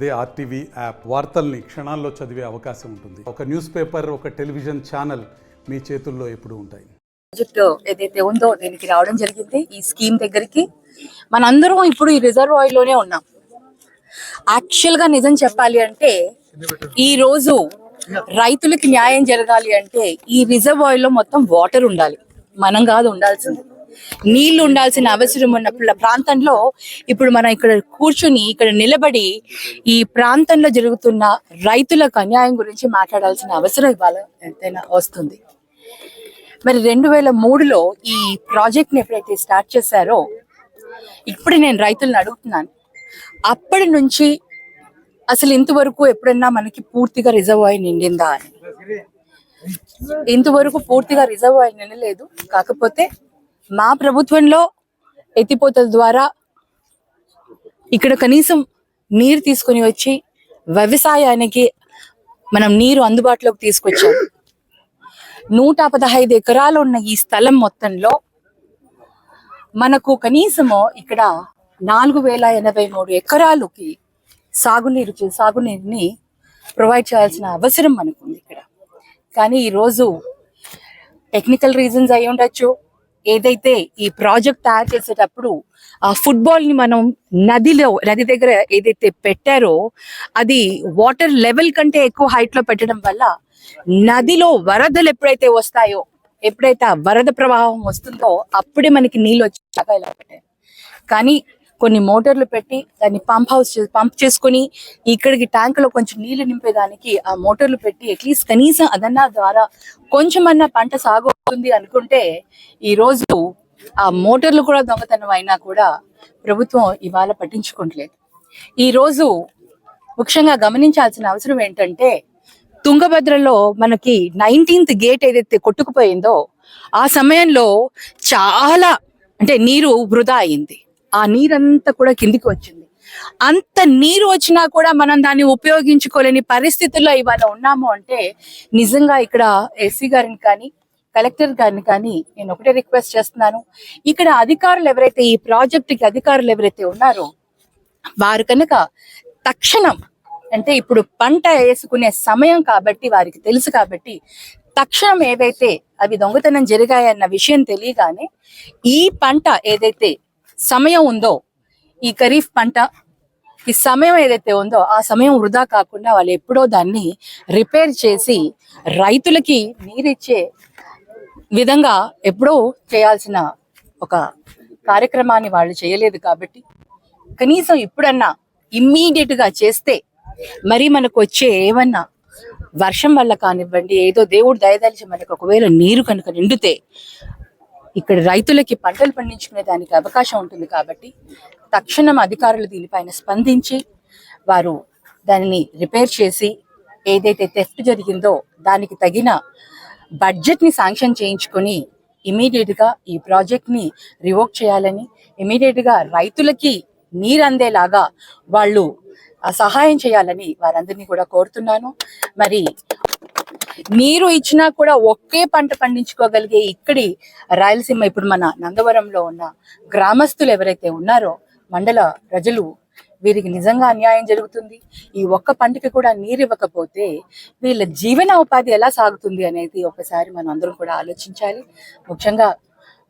అదే RTV app వార్తల్ని క్షణాల్లో చదివే అవకాశం ఉంటుంది. ఒక న్యూస్ పేపర్, ఒక టెలివిజన్ ఛానల్ మీ చేతుల్లో ఎప్పుడూ ఉంటాయి. ప్రాజెక్ట్ ఏదైతే ఉందో దీనికి రావడం జరిగింది. ఈ స్కీమ్ దగ్గరికి మనందరం ఇప్పుడు ఈ రిజర్వాయర్ లోనే ఉన్నాం. యాక్చువల్ గా నిజం చెప్పాలి అంటే ఈ రోజు రైతులకి న్యాయం జరగాలి అంటే ఈ రిజర్వాయర్ లో మొత్తం వాటర్ ఉండాలి, మనం కాదు ఉండాల్సింది. నీళ్లు ఉండాల్సిన అవసరం ఉన్న ప్రాంతంలో ఇప్పుడు మనం ఇక్కడ కూర్చుని ఇక్కడ నిలబడి ఈ ప్రాంతంలో జరుగుతున్న రైతులకు అన్యాయం గురించి మాట్లాడాల్సిన అవసరం ఇవాళ ఎంతైనా వస్తుంది. మరి 2003లో ఈ ప్రాజెక్ట్ ని ఎప్పుడైతే స్టార్ట్ చేశారో ఇప్పుడు నేను రైతులను అడుగుతున్నాను, అప్పటి నుంచి అసలు ఇంతవరకు ఎప్పుడన్నా మనకి పూర్తిగా రిజర్వాయర్ నిండిందా అని. ఇంతవరకు పూర్తిగా రిజర్వాయర్ నిండలేదు. కాకపోతే మా ప్రభుత్వంలో ఎత్తిపోతల ద్వారా ఇక్కడ కనీసం నీరు తీసుకొని వచ్చి వ్యవసాయానికి మనం నీరు అందుబాటులోకి తీసుకొచ్చాం. 115 ఎకరాలు ఉన్న ఈ స్థలం మొత్తంలో మనకు కనీసము ఇక్కడ 4083 ఎకరాలకి సాగునీరుని ప్రొవైడ్ చేయాల్సిన అవసరం మనకుంది ఇక్కడ. కానీ ఈరోజు టెక్నికల్ రీజన్స్ అయి ఉండొచ్చు, ఏదైతే ఈ ప్రాజెక్ట్ తయారు చేసేటప్పుడు ఆ ఫుట్బాల్ ని మనం నది దగ్గర ఏదైతే పెట్టారో అది వాటర్ లెవెల్ కంటే ఎక్కువ హైట్ లో పెట్టడం వల్ల నదిలో వరదలు ఎప్పుడైతే వస్తాయో, ఎప్పుడైతే ఆ వరద ప్రవాహం వస్తుందో అప్పుడే మనకి నీళ్ళు వచ్చాక ఇలా పెట్టారు. కానీ కొన్ని మోటార్లు పెట్టి దాన్ని పంప్ చేసుకుని ఇక్కడికి ట్యాంకులో కొంచెం నీళ్లు నింపేదానికి ఆ మోటార్లు పెట్టి అట్లీస్ట్ కనీసం అదన్నా ద్వారా కొంచెమన్నా పంట సాగు అవుతుంది అనుకుంటే ఈ రోజు ఆ మోటార్లు కూడా దొంగతనం అయినా కూడా ప్రభుత్వం ఇవాళ పట్టించుకోవట్లేదు. ఈ రోజు ముఖ్యంగా గమనించాల్సిన అవసరం ఏంటంటే తుంగభద్రలో మనకి 19th గేట్ ఏదైతే కొట్టుకుపోయిందో ఆ సమయంలో చాలా అంటే నీరు వృధా అయింది. ఆ నీరంతా కూడా కిందికి వచ్చింది. అంత నీరు వచ్చినా కూడా మనం దాన్ని ఉపయోగించుకోలేని పరిస్థితుల్లో ఇవాళ ఉన్నాము అంటే నిజంగా ఇక్కడ ఎస్సీ గారిని కానీ కలెక్టర్ గారిని కానీ నేను ఒకటే రిక్వెస్ట్ చేస్తున్నాను, ఇక్కడ అధికారులు ఎవరైతే ఈ ప్రాజెక్టుకి అధికారులు ఎవరైతే ఉన్నారో వారు కనుక తక్షణం అంటే ఇప్పుడు పంట వేసుకునే సమయం కాబట్టి వారికి తెలుసు కాబట్టి తక్షణం ఏదైతే అవి దొంగతనం జరిగాయన్న విషయం తెలియగానే ఈ పంట ఏదైతే సమయం ఉందో ఈ ఖరీఫ్ పంట ఈ సమయం ఏదైతే ఉందో ఆ సమయం వృధా కాకుండా వాళ్ళు ఎప్పుడో దాన్ని రిపేర్ చేసి రైతులకి నీరిచ్చే విధంగా ఎప్పుడో చేయాల్సిన ఒక కార్యక్రమాన్ని వాళ్ళు చేయలేదు. కాబట్టి కనీసం ఇప్పుడన్నా ఇమ్మీడియట్ గా చేస్తే మరి మనకు వచ్చే ఏమన్నా వర్షం వల్ల కానివ్వండి, ఏదో దేవుడు దయదలిచి మనకు ఒకవేళ నీరు కనుక నిండితే ఇక్కడ రైతులకి పంటలు పండించుకునే దానికి అవకాశం ఉంటుంది. కాబట్టి తక్షణం అధికారులు దీనిపైన స్పందించి వారు దానిని రిపేర్ చేసి ఏదైతే థెఫ్ట్ జరిగిందో దానికి తగిన బడ్జెట్ ని శాంక్షన్ చేయించుకొని ఇమీడియట్ గా ఈ ప్రాజెక్ట్ ని రివోక్ చేయాలని, ఇమీడియట్ గా రైతులకి నీరు అందేలాగా వాళ్ళు సహాయం చేయాలని వారందరినీ కూడా కోరుతున్నాను. మరి నీరు ఇచ్చినా కూడా ఒకే పంట పండించుకోగలిగే ఇక్కడి రాయలసీమ ఇప్పుడు మన నందవరంలో ఉన్న గ్రామస్తులు ఎవరైతే ఉన్నారో మండల ప్రజలు వీరికి నిజంగా అన్యాయం జరుగుతుంది. ఈ ఒక్క పంటకి కూడా నీరు ఇవ్వకపోతే వీళ్ళ జీవన ఉపాధి ఎలా సాగుతుంది అనేది ఒకసారి మనం అందరం కూడా ఆలోచించాలి. ముఖ్యంగా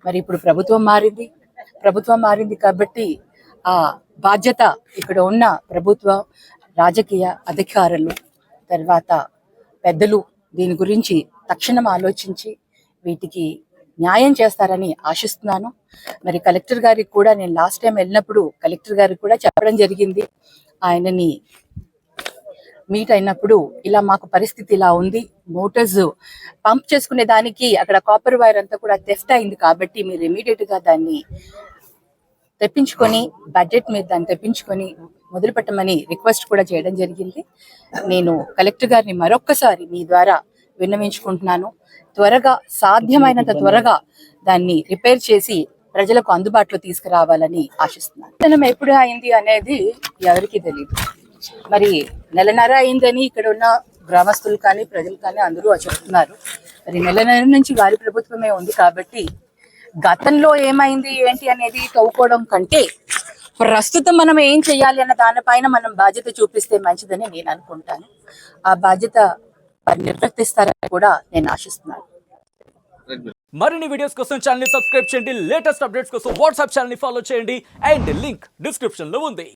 మరి ఇప్పుడు ప్రభుత్వం మారింది కాబట్టి ఆ బాధ్యత ఇక్కడ ఉన్న ప్రభుత్వ రాజకీయ అధికారులు తర్వాత పెద్దలు దీని గురించి తక్షణం ఆలోచించి వీటికి న్యాయం చేస్తారని ఆశిస్తున్నాను. మరి కలెక్టర్ గారికి కూడా నేను లాస్ట్ టైం వెళ్ళినప్పుడు కలెక్టర్ గారికి కూడా చెప్పడం జరిగింది. ఆయనని మీట్ అయినప్పుడు ఇలా మాకు పరిస్థితి ఇలా ఉంది, మోటార్స్ పంప్ చేసుకునే దానికి అక్కడ కాపర్ వైర్ అంతా కూడా థెఫ్ట్ అయింది కాబట్టి మీరు ఇమీడియట్ గా దాన్ని తెప్పించుకొని బడ్జెట్ మీద దాన్ని తెప్పించుకొని మొదలు పెట్టమని రిక్వెస్ట్ కూడా చేయడం జరిగింది. నేను కలెక్టర్ గారిని మరొక్కసారి మీ ద్వారా విన్నవించుకుంటున్నాను, త్వరగా సాధ్యమైనంత త్వరగా దాన్ని రిపేర్ చేసి ప్రజలకు అందుబాటులో తీసుకురావాలని ఆశిస్తున్నాను. మనం ఎప్పుడు అయింది అనేది ఎవరికి తెలియదు. మరి నెలన్నర అయిందని ఇక్కడ ఉన్న గ్రామస్తులు కానీ ప్రజలు కానీ అందరూ చెప్తున్నారు. మరి నెలన్నర నుంచి వారి ప్రభుత్వమే ఉంది కాబట్టి గతంలో ఏమైంది ఏంటి అనేది తవ్వుకోవడం కంటే ప్రస్తుతం మనం ఏం చేయాలి అన్న దానిపైన మనం బాధ్యత చూపిస్తే మంచిదని నేను అనుకుంటాను. ఆ బాధ్యత వారు నిర్వర్తిస్తారని కూడా నేను ఆశిస్తున్నాను. మరిన్ని వీడియోస్ కోసం ఛానల్ ని సబ్స్క్రైబ్ చేయండి. లేటెస్ట్ అప్డేట్స్ కోసం వాట్సాప్ ఛానల్ ని ఫాలో చేయండి. అండ్ లింక్ డిస్క్రిప్షన్ లో ఉంది.